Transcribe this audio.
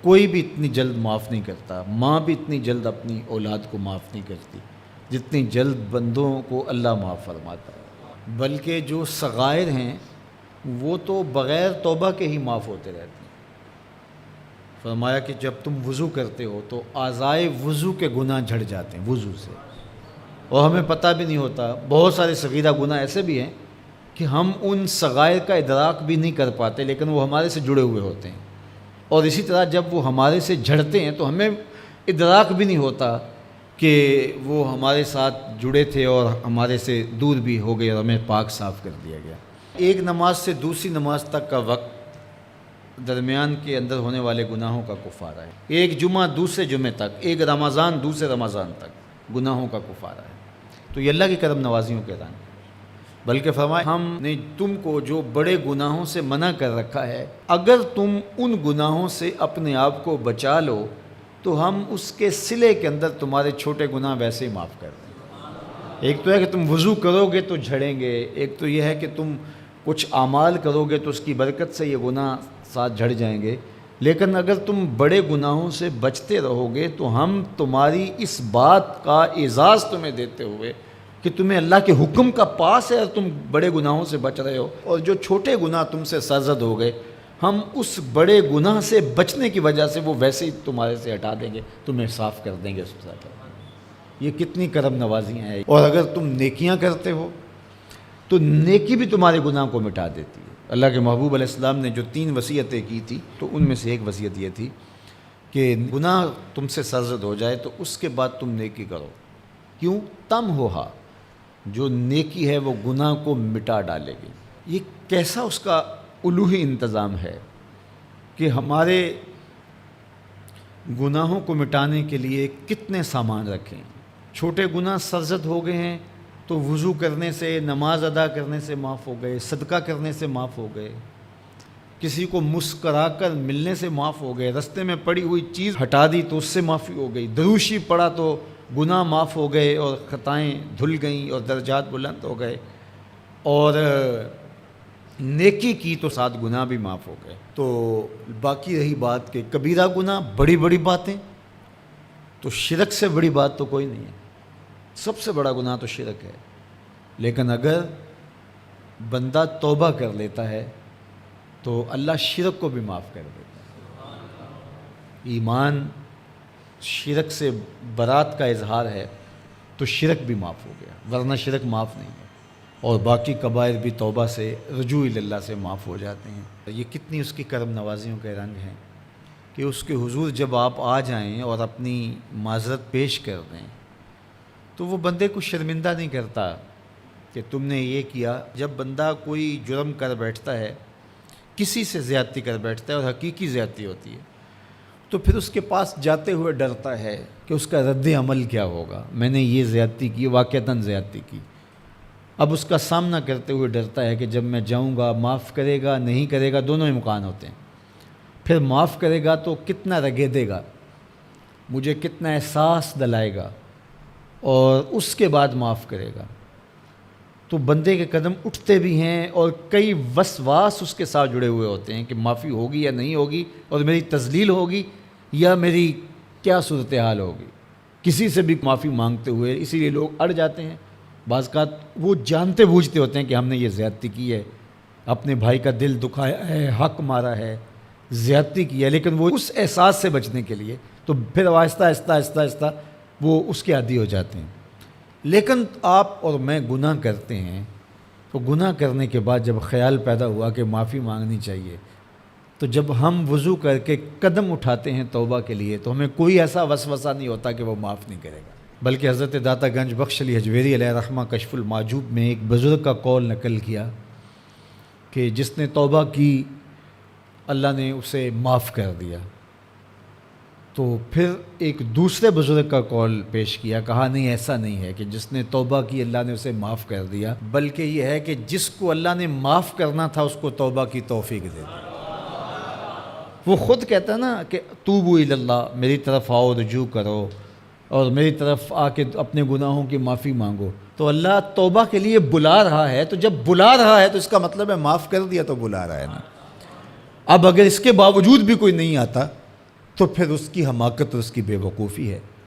کوئی بھی اتنی جلد معاف نہیں کرتا، ماں بھی اتنی جلد اپنی اولاد کو معاف نہیں کرتی جتنی جلد بندوں کو اللہ معاف فرماتا ہے۔ بلکہ جو صغائر ہیں وہ تو بغیر توبہ کے ہی معاف ہوتے رہتے ہیں۔ فرمایا کہ جب تم وضو کرتے ہو تو اعضائے وضو کے گناہ جھڑ جاتے ہیں وضو سے، اور ہمیں پتہ بھی نہیں ہوتا۔ بہت سارے صغیرہ گناہ ایسے بھی ہیں کہ ہم ان صغائر کا ادراک بھی نہیں کر پاتے، لیکن وہ ہمارے سے جڑے ہوئے ہوتے ہیں، اور اسی طرح جب وہ ہمارے سے جھڑتے ہیں تو ہمیں ادراک بھی نہیں ہوتا کہ وہ ہمارے ساتھ جڑے تھے اور ہمارے سے دور بھی ہو گئے اور ہمیں پاک صاف کر دیا گیا۔ ایک نماز سے دوسری نماز تک کا وقت درمیان کے اندر ہونے والے گناہوں کا کفارہ ہے۔ ایک جمعہ دوسرے جمعے تک، ایک رمضان دوسرے رمضان تک گناہوں کا کفارہ ہے۔ تو یہ اللہ کی کرم نوازیوں کے رنگ ہے۔ بلکہ فرمایا ہم نے تم کو جو بڑے گناہوں سے منع کر رکھا ہے، اگر تم ان گناہوں سے اپنے آپ کو بچا لو تو ہم اس کے صلے کے اندر تمہارے چھوٹے گناہ ویسے ہی معاف کر دیں۔ ایک تو ہے کہ تم وضو کرو گے تو جھڑیں گے، ایک تو یہ ہے کہ تم کچھ اعمال کرو گے تو اس کی برکت سے یہ گناہ ساتھ جھڑ جائیں گے، لیکن اگر تم بڑے گناہوں سے بچتے رہو گے تو ہم تمہاری اس بات کا اعزاز تمہیں دیتے ہوئے کہ تمہیں اللہ کے حکم کا پاس ہے اور تم بڑے گناہوں سے بچ رہے ہو، اور جو چھوٹے گناہ تم سے سرزد ہو گئے ہم اس بڑے گناہ سے بچنے کی وجہ سے وہ ویسے ہی تمہارے سے ہٹا دیں گے، تمہیں صاف کر دیں گے اس طرح۔ یہ کتنی کرم نوازیاں ہیں۔ اور اگر تم نیکیاں کرتے ہو تو نیکی بھی تمہارے گناہ کو مٹا دیتی ہے۔ اللہ کے محبوب علیہ السلام نے جو 3 وصیتیں کی تھی تو ان میں سے ایک وصیت یہ تھی کہ گناہ تم سے سرزد ہو جائے تو اس کے بعد تم نیکی کرو۔ کیوں؟ تم ہوہا، جو نیکی ہے وہ گناہ کو مٹا ڈالے گی۔ یہ کیسا اس کا الوہی انتظام ہے کہ ہمارے گناہوں کو مٹانے کے لیے کتنے سامان رکھیں۔ چھوٹے گناہ سرزد ہو گئے ہیں تو وضو کرنے سے، نماز ادا کرنے سے معاف ہو گئے، صدقہ کرنے سے معاف ہو گئے، کسی کو مسکرا کر ملنے سے معاف ہو گئے، رستے میں پڑی ہوئی چیز ہٹا دی تو اس سے معافی ہو گئی، دروشی پڑا تو گناہ معاف ہو گئے اور خطائیں دھل گئیں اور درجات بلند ہو گئے، اور نیکی کی تو ساتھ گناہ بھی معاف ہو گئے۔ تو باقی رہی بات کہ کبیرہ گناہ، بڑی بڑی باتیں، تو شرک سے بڑی بات تو کوئی نہیں ہے، سب سے بڑا گناہ تو شرک ہے، لیکن اگر بندہ توبہ کر لیتا ہے تو اللہ شرک کو بھی معاف کر دیتا ہے۔ ایمان شرک سے برات کا اظہار ہے تو شرک بھی معاف ہو گیا، ورنہ شرک معاف نہیں ہے، اور باقی کبائر بھی توبہ سے، رجوع اللہ سے معاف ہو جاتے ہیں۔ یہ کتنی اس کی کرم نوازیوں کے رنگ ہیں کہ اس کے حضور جب آپ آ جائیں اور اپنی معذرت پیش کر دیں تو وہ بندے کو شرمندہ نہیں کرتا کہ تم نے یہ کیا۔ جب بندہ کوئی جرم کر بیٹھتا ہے، کسی سے زیادتی کر بیٹھتا ہے اور حقیقی زیادتی ہوتی ہے، تو پھر اس کے پاس جاتے ہوئے ڈرتا ہے کہ اس کا رد عمل کیا ہوگا، میں نے یہ زیادتی کی، واقعتاً زیادتی کی۔ اب اس کا سامنا کرتے ہوئے ڈرتا ہے کہ جب میں جاؤں گا، معاف کرے گا نہیں کرے گا، دونوں امکان ہوتے ہیں۔ پھر معاف کرے گا تو کتنا رگیدے گا، مجھے کتنا احساس دلائے گا، اور اس کے بعد معاف کرے گا تو بندے کے قدم اٹھتے بھی ہیں، اور کئی وسواس اس کے ساتھ جڑے ہوئے ہوتے ہیں کہ معافی ہوگی یا نہیں ہوگی، اور میری تذلیل ہوگی یا میری کیا صورتحال ہوگی، کسی سے بھی معافی مانگتے ہوئے۔ اسی لیے لوگ اڑ جاتے ہیں، بعض اوقات وہ جانتے بوجھتے ہوتے ہیں کہ ہم نے یہ زیادتی کی ہے، اپنے بھائی کا دل دکھایا ہے، حق مارا ہے، زیادتی کی ہے، لیکن وہ اس احساس سے بچنے کے لیے تو پھر آہستہ آہستہ آہستہ آہستہ وہ اس کے عادی ہو جاتے ہیں۔ لیکن آپ اور میں گناہ کرتے ہیں تو گناہ کرنے کے بعد جب خیال پیدا ہوا کہ معافی مانگنی چاہیے، تو جب ہم وضو کر کے قدم اٹھاتے ہیں توبہ کے لیے تو ہمیں کوئی ایسا وسوسہ نہیں ہوتا کہ وہ معاف نہیں کرے گا۔ بلکہ حضرت داتا گنج بخش علی حجویری علیہ رحمہ کشف المعجوب میں ایک بزرگ کا قول نقل کیا کہ جس نے توبہ کی اللہ نے اسے معاف کر دیا۔ تو پھر ایک دوسرے بزرگ کا قول پیش کیا، کہا نہیں، ایسا نہیں ہے کہ جس نے توبہ کی اللہ نے اسے معاف کر دیا، بلکہ یہ ہے کہ جس کو اللہ نے معاف کرنا تھا اس کو توبہ کی توفیق دے دی۔ وہ خود کہتا ہے نا کہ توبوا الی اللہ، میری طرف آؤ، رجوع کرو اور میری طرف آ کے اپنے گناہوں کی معافی مانگو، تو اللہ توبہ کے لیے بلا رہا ہے۔ تو جب بلا رہا ہے تو اس کا مطلب ہے معاف کر دیا تو بلا رہا ہے نا۔ اب اگر اس کے باوجود بھی کوئی نہیں آتا تو پھر اس کی حماقت اور اس کی بے وقوفی ہے۔